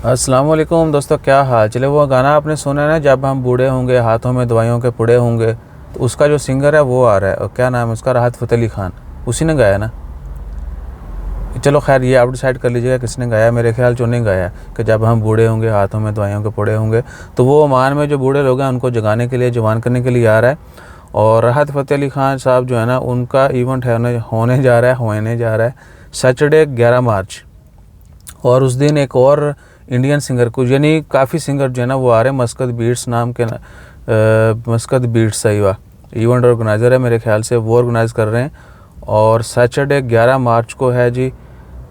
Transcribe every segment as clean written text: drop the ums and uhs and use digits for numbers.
अस्सलाम वालेकुम दोस्तों, क्या हाल चले। वो गाना आपने सुना है ना, जब हम बूढ़े होंगे हाथों में दवाइयों के पुड़े होंगे, तो उसका जो सिंगर है वो आ रहा है, और क्या नाम है उसका, राहत फ़तेह अली खान, उसी ने गाया ना। चलो खैर, ये आप डिसाइड कर लीजिएगा किसने गाया। मेरे ख्याल से उन्हें गाया कि जब हम बूढ़े होंगे हाथों में दवाइयों के पुड़े होंगे। तो वो ओमान में जो बूढ़े लोग हैं उनको जगाने के लिए, जवान करने के लिए आ रहा है। और राहत फ़तेह अली खान साहब जो है ना, उनका इवेंट है होने जा रहा है सैटरडे 11 मार्च। और उस दिन एक और इंडियन सिंगर को, यानी काफ़ी सिंगर जो है ना वो आ रहे हैं। मस्कत बीट्स नाम के मस्कत बीट्स सही हुआ इवेंट ऑर्गेनाइज़र है मेरे ख्याल से, वो ऑर्गेनाइज़ कर रहे हैं। और सैटरडे 11 मार्च को है जी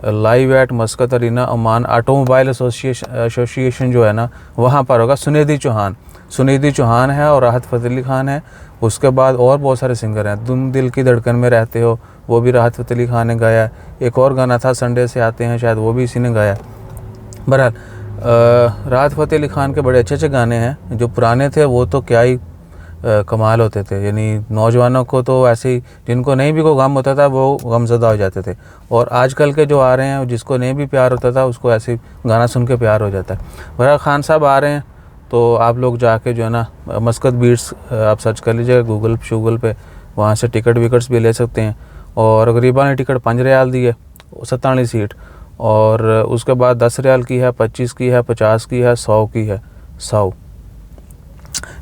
live at Muscat Arena Oman. Automobile association जो है ना वहाँ पर होगा। सुनिधि चौहान है और राहत फ़तेह अली खान है। उसके बाद और बहुत सारे सिंगर हैं। तुम दिल की धड़कन में रहते हो, वो भी राहत फ़तेह अली खान ने गाया। एक और गाना था संडे से आते हैं, शायद वो भी इसी ने गाया। बहरहाल राहत फ़तेह अली खान के बड़े अच्छे अच्छे गाने हैं। जो पुराने थे वो तो क्या ही कमाल होते थे, यानी नौजवानों को तो ऐसे ही, जिनको नहीं भी कोई गम होता था वो गमज़दा हो जाते थे। और आजकल के जो आ रहे हैं, जिसको नहीं भी प्यार होता था उसको ऐसे गाना सुन के प्यार हो जाता है। बहरहाल खान साहब आ रहे हैं, तो आप लोग जाके जो है ना मस्कत बीट्स आप सर्च कर लीजिएगा गूगल पे, वहाँ से विकट्स भी ले सकते हैं। और गरीबा ने टिकट 5 रियाल दी है 47 सीट, और उसके बाद 10 रियाल की है, 25 की है, 50 की है, 100 की है। 100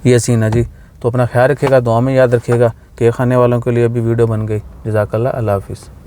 ये सीन है जी। तो अपना ख्याल रखिएगा, दुआ में याद रखिएगा। केक खाने वालों के लिए भी वीडियो बन गई। जज़ाकल्लाह, अल्लाह हाफ़िज़।